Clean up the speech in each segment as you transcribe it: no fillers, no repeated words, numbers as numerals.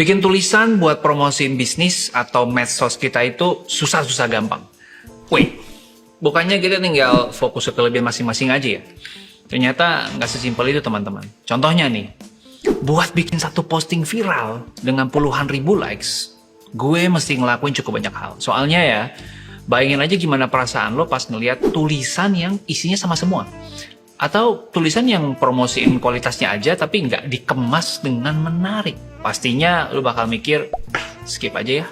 Bikin tulisan buat promosiin bisnis atau medsos kita itu susah-susah gampang. Wait, bukannya kita tinggal fokus ke kelebihan masing-masing aja ya? Ternyata nggak sesimpel itu teman-teman. Contohnya nih, buat bikin satu posting viral dengan puluhan ribu likes, gue mesti ngelakuin cukup banyak hal. Soalnya ya, bayangin aja gimana perasaan lo pas ngeliat tulisan yang isinya sama semua. Atau tulisan yang promosiin kualitasnya aja tapi nggak dikemas dengan menarik. Pastinya lo bakal mikir, skip aja ya.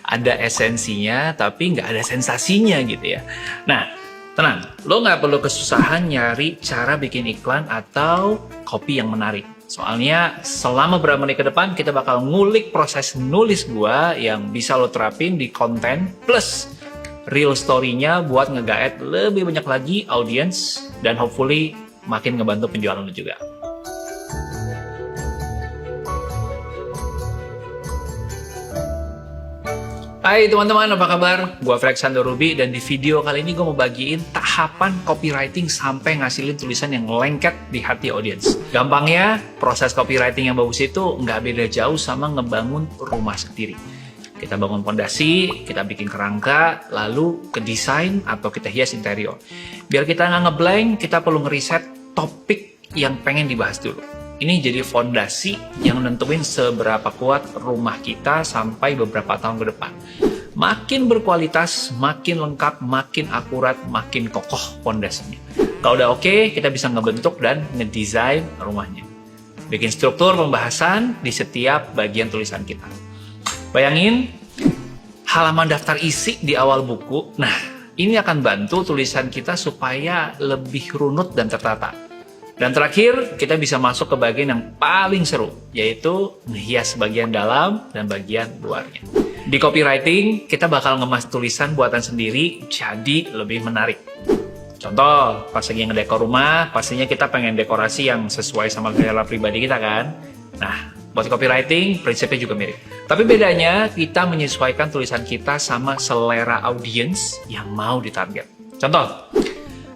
Ada esensinya tapi nggak ada sensasinya gitu ya. Nah, tenang, lo nggak perlu kesusahan nyari cara bikin iklan atau copy yang menarik. Soalnya selama beberapa menit ke depan kita bakal ngulik proses nulis gua yang bisa lo terapin di konten plus real story-nya buat nge-guide lebih banyak lagi audience dan hopefully makin ngebantu penjualan lo juga. Hai teman-teman, apa kabar? Gua Alexander Ruby dan di video kali ini gue mau bagiin tahapan copywriting sampai ngasilin tulisan yang lengket di hati audiens. Gampangnya, proses copywriting yang bagus itu nggak beda jauh sama ngebangun rumah sendiri. Kita bangun fondasi, kita bikin kerangka, lalu ke desain atau kita hias interior. Biar kita nggak ngeblank, kita perlu ngeriset topik yang pengen dibahas dulu. Ini jadi fondasi yang nentuin seberapa kuat rumah kita sampai beberapa tahun ke depan. Makin berkualitas, makin lengkap, makin akurat, makin kokoh fondasinya. Kalau udah oke, kita bisa ngebentuk dan ngedesain rumahnya. Bikin struktur pembahasan di setiap bagian tulisan kita. Bayangin, halaman daftar isi di awal buku. Nah, ini akan bantu tulisan kita supaya lebih runut dan tertata. Dan terakhir, kita bisa masuk ke bagian yang paling seru, yaitu menghias bagian dalam dan bagian luarnya. Di copywriting, kita bakal ngemas tulisan buatan sendiri jadi lebih menarik. Contoh, pas lagi ngedekor rumah, pastinya kita pengen dekorasi yang sesuai sama selera pribadi kita kan? Nah, buat copywriting, prinsipnya juga mirip. Tapi bedanya, kita menyesuaikan tulisan kita sama selera audiens yang mau ditarget. Contoh,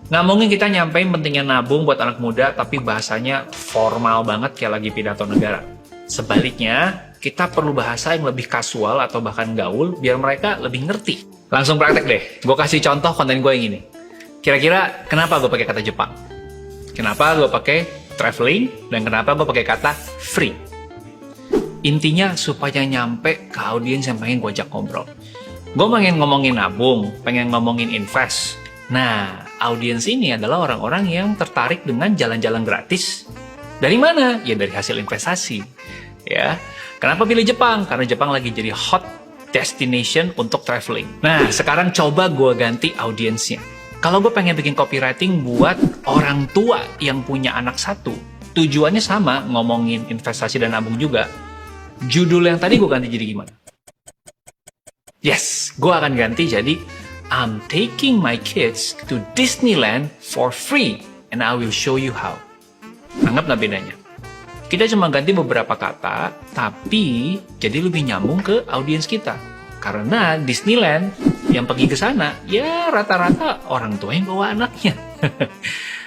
nggak mungkin kita nyampein pentingnya nabung buat anak muda tapi bahasanya formal banget kayak lagi pidato negara. Sebaliknya, kita perlu bahasa yang lebih kasual atau bahkan gaul biar mereka lebih ngerti. Langsung praktek deh, gue kasih contoh konten gue yang ini. Kira-kira kenapa gue pakai kata Jepang? Kenapa gue pakai traveling? Dan kenapa gue pakai kata free? Intinya supaya nyampe ke audiens yang pengen gue ajak ngobrol. Gue pengen ngomongin nabung, pengen ngomongin invest. Nah, audiens ini adalah orang-orang yang tertarik dengan jalan-jalan gratis. Dari mana? Ya dari hasil investasi. Ya, kenapa pilih Jepang? Karena Jepang lagi jadi hot destination untuk traveling. Nah, sekarang coba gue ganti audiensnya. Kalau gue pengen bikin copywriting buat orang tua yang punya anak satu, tujuannya sama, ngomongin investasi dan nabung juga. Judul yang tadi gue ganti jadi gimana? Yes, gue akan ganti jadi I'm taking my kids to Disneyland for free and I will show you how. Anggap nggak bedanya? Kita cuma ganti beberapa kata, tapi jadi lebih nyambung ke audiens kita. Karena Disneyland yang pergi ke sana, ya rata-rata orang tua yang bawa anaknya.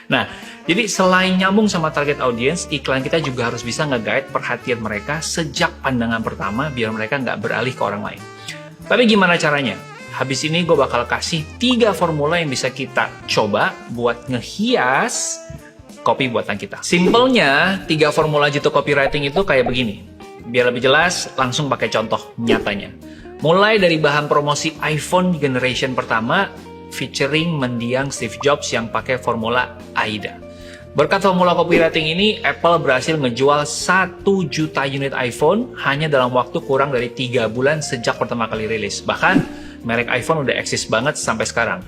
Nah, jadi selain nyambung sama target audiens, iklan kita juga harus bisa nge-guide perhatian mereka sejak pandangan pertama biar mereka nggak beralih ke orang lain. Tapi gimana caranya? Habis ini gue bakal kasih 3 formula yang bisa kita coba buat ngehias copy buatan kita. Simpelnya, 3 formula jitu copywriting itu kayak begini. Biar lebih jelas, langsung pakai contoh nyatanya. Mulai dari bahan promosi iPhone generation pertama, featuring mendiang Steve Jobs yang pakai formula AIDA. Berkat formula copywriting ini, Apple berhasil ngejual 1 juta unit iPhone hanya dalam waktu kurang dari 3 bulan sejak pertama kali rilis. Bahkan, merek iPhone udah eksis banget sampai sekarang.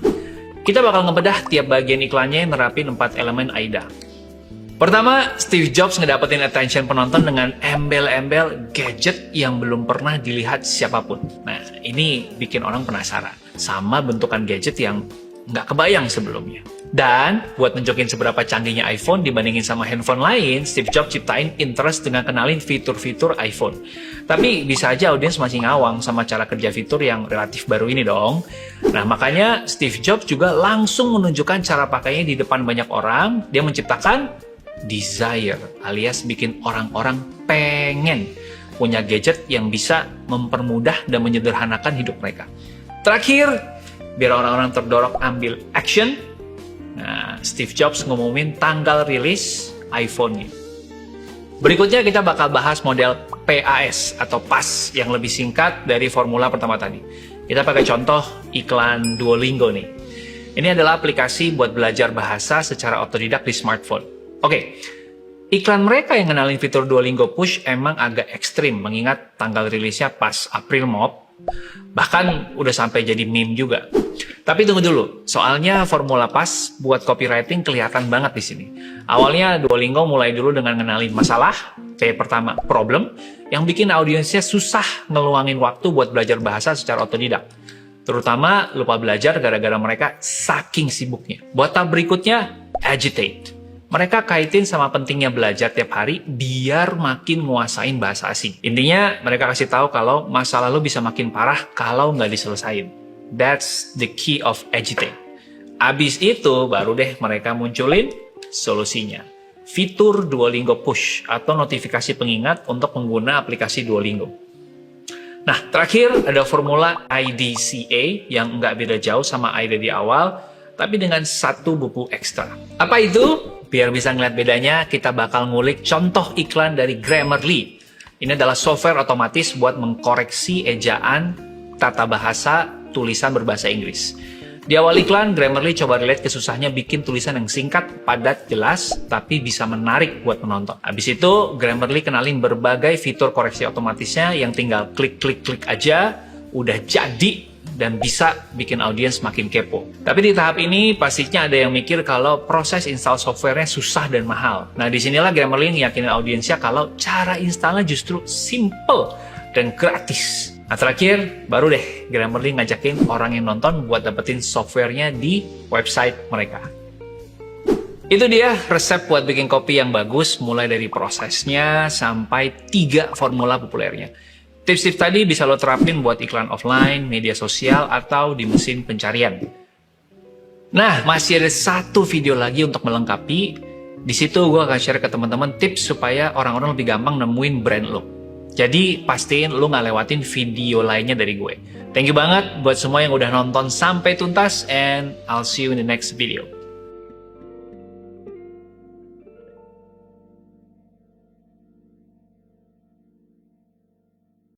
Kita bakal ngebedah tiap bagian iklannya yang nerapin 4 elemen AIDA. Pertama, Steve Jobs ngedapetin attention penonton dengan embel-embel gadget yang belum pernah dilihat siapapun. Nah, ini bikin orang penasaran sama bentukan gadget yang nggak kebayang sebelumnya. Dan buat nunjukin seberapa canggihnya iPhone dibandingin sama handphone lain, Steve Jobs ciptain interest dengan kenalin fitur-fitur iPhone. Tapi bisa aja audiens masih ngawang sama cara kerja fitur yang relatif baru ini dong. Nah, makanya Steve Jobs juga langsung menunjukkan cara pakainya di depan banyak orang. Dia menciptakan desire alias bikin orang-orang pengen. punya gadget yang bisa mempermudah dan menyederhanakan hidup mereka. Terakhir, biar orang-orang terdorong ambil action, nah, Steve Jobs ngumumin tanggal rilis iPhone-nya. Berikutnya kita bakal bahas model PAS atau PAS yang lebih singkat dari formula pertama tadi. Kita pakai contoh iklan Duolingo nih. Ini adalah aplikasi buat belajar bahasa secara otodidak di smartphone. Oke, iklan mereka yang ngenalin fitur Duolingo Push emang agak ekstrim mengingat tanggal rilisnya pas April Mop. Bahkan udah sampai jadi meme juga. Tapi tunggu dulu, soalnya formula PAS buat copywriting kelihatan banget di sini. Awalnya Duolingo mulai dulu dengan ngenalin masalah, kayak pertama problem, yang bikin audiensnya susah ngeluangin waktu buat belajar bahasa secara otodidak. Terutama lupa belajar gara-gara mereka saking sibuknya. Buat tab berikutnya, agitate. Mereka kaitin sama pentingnya belajar tiap hari biar makin nguasain bahasa asing. Intinya mereka kasih tahu kalau masa lalu bisa makin parah kalau nggak diselesain. That's the key of agitate. Abis itu baru deh mereka munculin solusinya. Fitur Duolingo Push atau notifikasi pengingat untuk pengguna aplikasi Duolingo. Nah, terakhir ada formula IDCA yang nggak beda jauh sama IDE di awal, tapi dengan satu buku ekstra. Apa itu? Biar bisa ngeliat bedanya, kita bakal ngulik contoh iklan dari Grammarly. Ini adalah software otomatis buat mengkoreksi ejaan, tata bahasa, tulisan berbahasa Inggris. Di awal iklan, Grammarly coba relate ke susahnya bikin tulisan yang singkat, padat, jelas, tapi bisa menarik buat penonton. Habis itu, Grammarly kenalin berbagai fitur koreksi otomatisnya yang tinggal klik-klik-klik aja, udah jadi, dan bisa bikin audiens makin kepo. Tapi di tahap ini, pastinya ada yang mikir kalau proses install softwarenya susah dan mahal. Nah, disinilah Grammarly ngeyakinin audiensnya kalau cara installnya justru simple dan gratis. Nah, terakhir, baru deh Grammarly ngajakin orang yang nonton buat dapetin softwarenya di website mereka. Itu dia resep buat bikin kopi yang bagus, mulai dari prosesnya sampai 3 formula populernya. Tips-tips tadi bisa lo terapin buat iklan offline, media sosial, atau di mesin pencarian. Nah, masih ada satu video lagi untuk melengkapi. Di situ gue akan share ke teman-teman tips supaya orang-orang lebih gampang nemuin brand lo. Jadi pastiin lo nggak lewatin video lainnya dari gue. Thank you banget buat semua yang udah nonton sampai tuntas, and I'll see you in the next video.